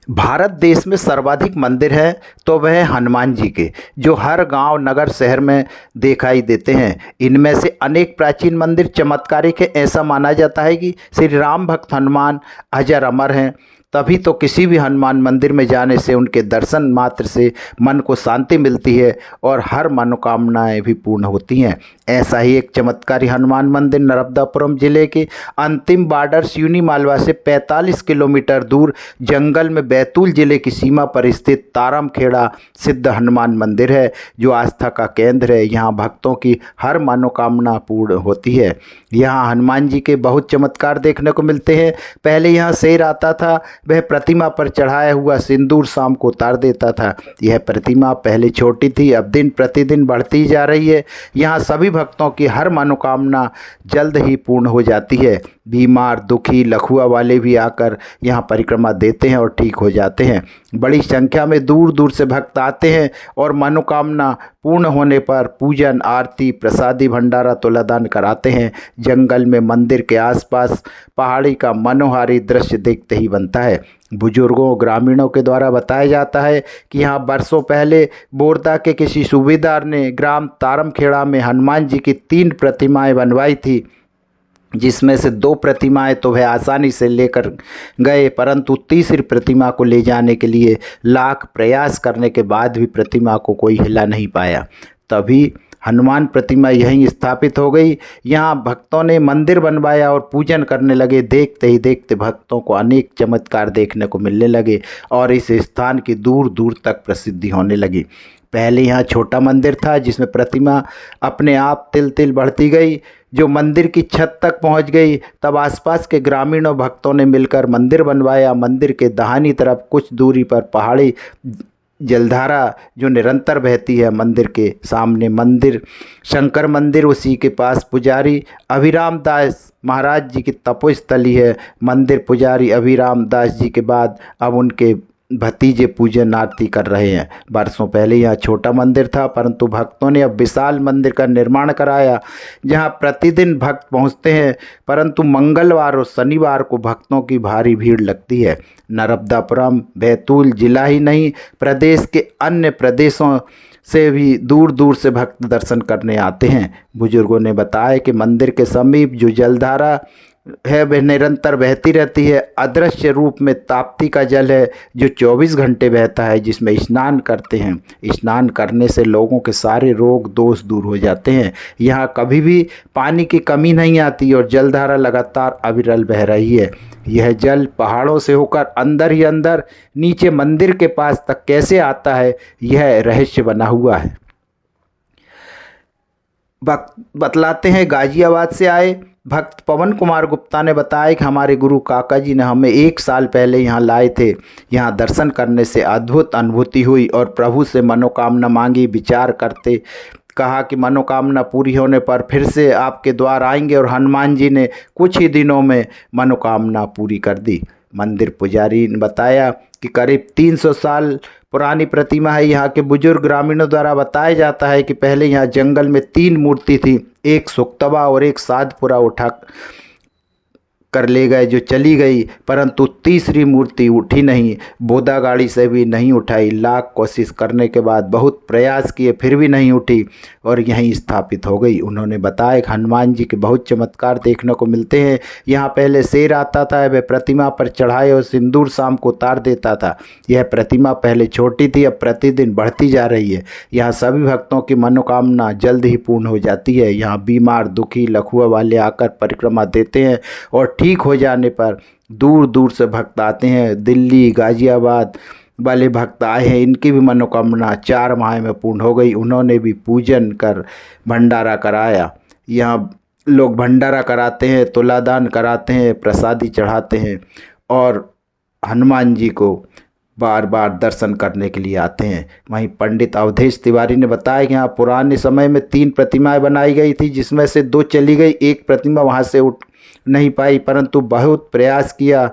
भारत देश में सर्वाधिक मंदिर हैं तो वह हनुमान जी के, जो हर गांव, नगर, शहर में दिखाई देते हैं। इनमें से अनेक प्राचीन मंदिर चमत्कारिक है। ऐसा माना जाता है कि श्री राम भक्त हनुमान अजर अमर हैं। तभी तो किसी भी हनुमान मंदिर में जाने से, उनके दर्शन मात्र से मन को शांति मिलती है और हर मनोकामनाएं भी पूर्ण होती हैं। ऐसा ही एक चमत्कारी हनुमान मंदिर नर्मदापुरम जिले के अंतिम बॉर्डर सिवनी मालवा से 45 किलोमीटर दूर जंगल में बैतूल जिले की सीमा पर स्थित तारमखेड़ा सिद्ध हनुमान मंदिर है, जो आस्था का केंद्र है। यहाँ भक्तों की हर मनोकामना पूर्ण होती है। यहाँ हनुमान जी के बहुत चमत्कार देखने को मिलते हैं। पहले यहाँ शेर आता था, वह प्रतिमा पर चढ़ाया हुआ सिंदूर शाम को उतार देता था। यह प्रतिमा पहले छोटी थी, अब दिन प्रतिदिन बढ़ती जा रही है। यहाँ सभी भक्तों की हर मनोकामना जल्द ही पूर्ण हो जाती है। बीमार, दुखी, लकवा वाले भी आकर यहाँ परिक्रमा देते हैं और ठीक हो जाते हैं। बड़ी संख्या में दूर दूर से भक्त आते हैं और मनोकामना पूर्ण होने पर पूजन, आरती, प्रसादी, भंडारा, तुलादान कराते हैं। जंगल में मंदिर के आसपास पहाड़ी का मनोहारी दृश्य देखते ही बनता है। बुजुर्गों, ग्रामीणों के द्वारा बताया जाता है कि यहाँ बरसों पहले बोरदा के किसी सूबेदार ने ग्राम तारमखेड़ा में हनुमान जी की 3 प्रतिमाएं बनवाई थी, जिसमें से 2 प्रतिमाएं तो वह आसानी से लेकर गए, परंतु तीसरी प्रतिमा को ले जाने के लिए लाख प्रयास करने के बाद भी प्रतिमा को कोई हिला नहीं पाया। तभी हनुमान प्रतिमा यहीं स्थापित हो गई। यहाँ भक्तों ने मंदिर बनवाया और पूजन करने लगे। देखते ही देखते भक्तों को अनेक चमत्कार देखने को मिलने लगे और इस स्थान की दूर दूर तक प्रसिद्धि होने लगी। पहले यहाँ छोटा मंदिर था, जिसमें प्रतिमा अपने आप तिल तिल बढ़ती गई। जो मंदिर की छत तक पहुंच गई, तब आसपास के ग्रामीणों भक्तों ने मिलकर मंदिर बनवाया। मंदिर के दाहिनी तरफ कुछ दूरी पर पहाड़ी जलधारा जो निरंतर बहती है। मंदिर के सामने मंदिर शंकर मंदिर, उसी के पास पुजारी अभिराम दास महाराज जी की तपोस्थली है। मंदिर पुजारी अभिराम दास जी के बाद अब उनके भतीजे पूजन आरती कर रहे हैं। बरसों पहले यहाँ छोटा मंदिर था, परंतु भक्तों ने अब विशाल मंदिर का निर्माण कराया, जहाँ प्रतिदिन भक्त पहुँचते हैं। परंतु मंगलवार और शनिवार को भक्तों की भारी भीड़ लगती है। नर्मदापुरम बैतूल जिला ही नहीं, प्रदेश के अन्य प्रदेशों से भी दूर दूर से भक्त दर्शन करने आते हैं। बुजुर्गों ने बताया कि मंदिर के समीप जो जलधारा है वह निरंतर बहती रहती है। अदृश्य रूप में ताप्ती का जल है, जो 24 घंटे बहता है, जिसमें स्नान करते हैं। स्नान करने से लोगों के सारे रोग दोष दूर हो जाते हैं। यहाँ कभी भी पानी की कमी नहीं आती और जलधारा लगातार अविरल बह रही है। यह जल पहाड़ों से होकर अंदर ही अंदर नीचे मंदिर के पास तक कैसे आता है, यह रहस्य बना हुआ है। बतलाते हैं गाजियाबाद से आए भक्त पवन कुमार गुप्ता ने बताया कि हमारे गुरु काका जी ने हमें 1 साल पहले यहाँ लाए थे। यहाँ दर्शन करने से अद्भुत अनुभूति हुई और प्रभु से मनोकामना मांगी। विचार करते कहा कि मनोकामना पूरी होने पर फिर से आपके द्वार आएंगे, और हनुमान जी ने कुछ ही दिनों में मनोकामना पूरी कर दी। मंदिर पुजारी ने बताया कि करीब 300 साल पुरानी प्रतिमा है। यहाँ के बुजुर्ग ग्रामीणों द्वारा बताया जाता है कि पहले यहाँ जंगल में 3 मूर्ति थी, एक सुक्तवा और एक साधपुरा उठा कर ले गए, जो चली गई, परंतु तीसरी मूर्ति उठी नहीं। बोदा गाड़ी से भी नहीं उठाई। लाख कोशिश करने के बाद बहुत प्रयास किए, फिर भी नहीं उठी और यहीं स्थापित हो गई। उन्होंने बताया कि हनुमान जी के बहुत चमत्कार देखने को मिलते हैं। यहाँ पहले शेर आता था, वह प्रतिमा पर चढ़ाए और सिंदूर शाम को उतार देता था। यह प्रतिमा पहले छोटी थी, अब प्रतिदिन बढ़ती जा रही है। यहाँ सभी भक्तों की मनोकामना जल्द ही पूर्ण हो जाती है। यहाँ बीमार, दुखी, लकवा वाले आकर परिक्रमा देते हैं और ठीक हो जाने पर दूर दूर से भक्त आते हैं। दिल्ली, गाजियाबाद वाले भक्त आए हैं, इनकी भी मनोकामना 4 माह में पूर्ण हो गई। उन्होंने भी पूजन कर भंडारा कराया। यहाँ लोग भंडारा कराते हैं, तुलादान कराते हैं, प्रसादी चढ़ाते हैं और हनुमान जी को बार बार दर्शन करने के लिए आते हैं। वहीं पंडित अवधेश तिवारी ने बताया कि यहाँ पुराने समय में 3 प्रतिमाएं बनाई गई थी, जिसमें से 2 चली गई। एक प्रतिमा वहाँ से उठ नहीं पाई, परंतु बहुत प्रयास किया,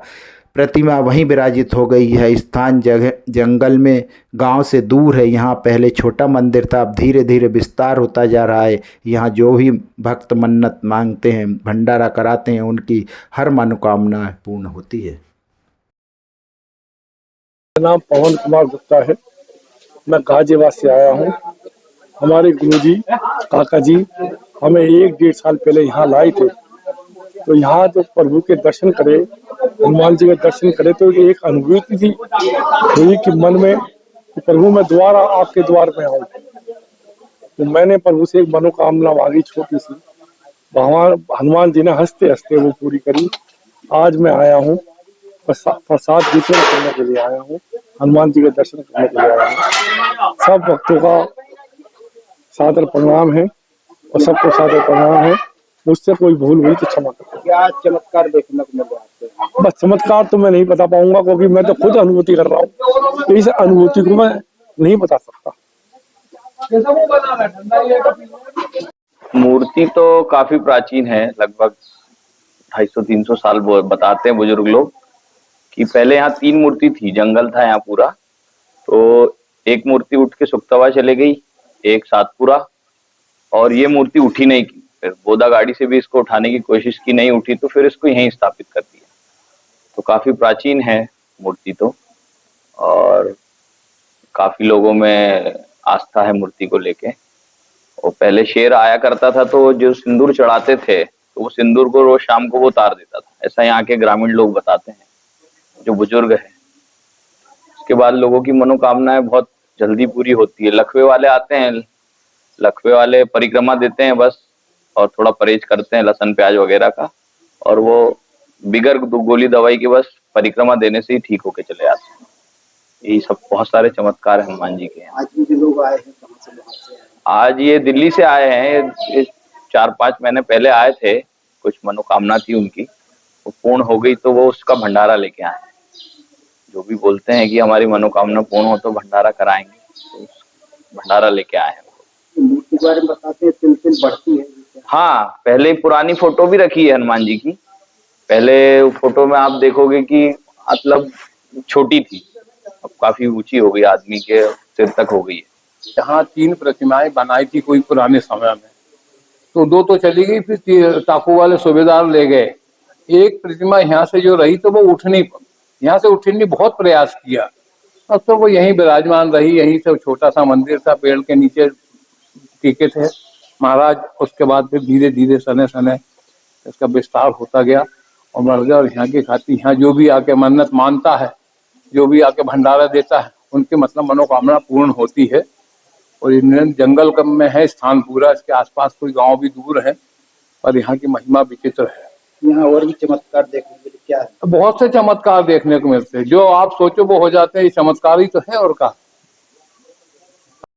प्रतिमा वहीं विराजित हो गई है। स्थान जंगल में गांव से दूर है। यहाँ पहले छोटा मंदिर था, अब धीरे धीरे विस्तार होता जा रहा है। यहाँ जो भी भक्त मन्नत मांगते हैं, भंडारा कराते हैं, उनकी हर मनोकामना पूर्ण होती है। मेरा नाम पवन कुमार गुप्ता है। मैं गाजियाबाद से आया हूँ। हमारे गुरुजी काका जी हमें 1-1.5 साल पहले यहाँ लाए थे। तो यहाँ जो प्रभु के दर्शन करे, हनुमान जी के दर्शन करे, तो ये एक अनुभूति थी हुई कि मन में कि प्रभु मैं दोबारा आपके द्वार में आऊँ। तो मैंने प्रभु से एक मनोकामना मांगी छोटी सी, भगवान हनुमान जी ने हंसते हंसते वो पूरी करी। आज मैं आया हूँ प्रसाद वितरण करने के लिए आया हूँ, हनुमान जी के दर्शन करने के लिए आया हूँ। सब भक्तों का सादर प्रणाम है और सबको सादर प्रणाम है। मुझसे कोई भूल हुई तो क्षमा करें। क्या चमत्कार देखने को मिल रहा है? बस चमत्कार तो मैं नहीं बता पाऊंगा क्योंकि मैं तो खुद अनुभूति कर रहा हूँ। इस अनुभूति को मैं नहीं बता सकता। मूर्ति तो काफी प्राचीन है, लगभग 250-300 साल बताते हैं बुजुर्ग लोग कि पहले यहाँ 3 मूर्ति थी, जंगल था यहाँ पूरा। तो एक मूर्ति उठ के सुक्तवा चले गई, एक सातपुरा, और ये मूर्ति उठी नहीं की। फिर बोदा गाड़ी से भी इसको उठाने की कोशिश की, नहीं उठी, तो फिर इसको यहीं स्थापित कर दिया। तो काफी प्राचीन है मूर्ति तो, और काफी लोगों में आस्था है मूर्ति को लेके। और पहले शेर आया करता था तो जो सिंदूर चढ़ाते थे तो वो सिंदूर को रोज शाम को वो उतार देता था, ऐसा यहाँ के ग्रामीण लोग बताते हैं, जो बुजुर्ग है। उसके बाद लोगों की मनोकामनाएं बहुत जल्दी पूरी होती है। लखवे वाले आते हैं, लखवे वाले परिक्रमा देते हैं बस, और थोड़ा परहेज करते हैं लहसुन प्याज वगैरह का, और वो बिगर गोली दवाई के बस परिक्रमा देने से ही ठीक होके चले जाते हैं। यही सब बहुत सारे चमत्कार है हनुमान जी के। आज भी जो लोग आए हैं कहाँ से, बाहर से आए हैं? आज ये दिल्ली से आए हैं, ये 4-5 महीने पहले आए थे, कुछ मनोकामना थी उनकी, वो पूर्ण हो गई तो वो उसका भंडारा लेके आए। जो भी बोलते हैं कि हमारी मनोकामना पूर्ण हो तो भंडारा कराएंगे, तो भंडारा लेके आए हैं। मूर्ति के बारे में बताते हैं, तिल बढ़ती है। हाँ, पहले पुरानी फोटो भी रखी है हनुमान जी की। पहले फोटो में आप देखोगे कि मतलब छोटी थी, अब काफी ऊंची हो गई, आदमी के सिर तक हो गई है। यहाँ 3 प्रतिमाएं बनाई थी कोई पुराने समय में, तो 2 तो चली गई, फिर टापू वाले सूबेदार ले गए। एक प्रतिमा यहाँ से जो रही तो वो यहाँ से उठने बहुत प्रयास किया, अब तो वो यहीं विराजमान रही। यहीं से छोटा सा मंदिर था, पेड़ के नीचे टिके थे महाराज। उसके बाद फिर धीरे धीरे सने सने इसका विस्तार होता गया और बढ़ गया। और यहाँ की खातिर यहाँ जो भी आके मन्नत मानता है, जो भी आके भंडारा देता है, उनकी मतलब मनोकामना पूर्ण होती है। और इंडियन जंगल में है स्थान पूरा, इसके आसपास कोई गांव भी दूर है, पर यहाँ की महिमा विचित्र है। यहाँ और भी चमत्कार देखने के लिए क्या है? बहुत से चमत्कार देखने को मिलते हैं, जो आप सोचो वो हो जाते हैं। ये चमत्कार ही तो है और का।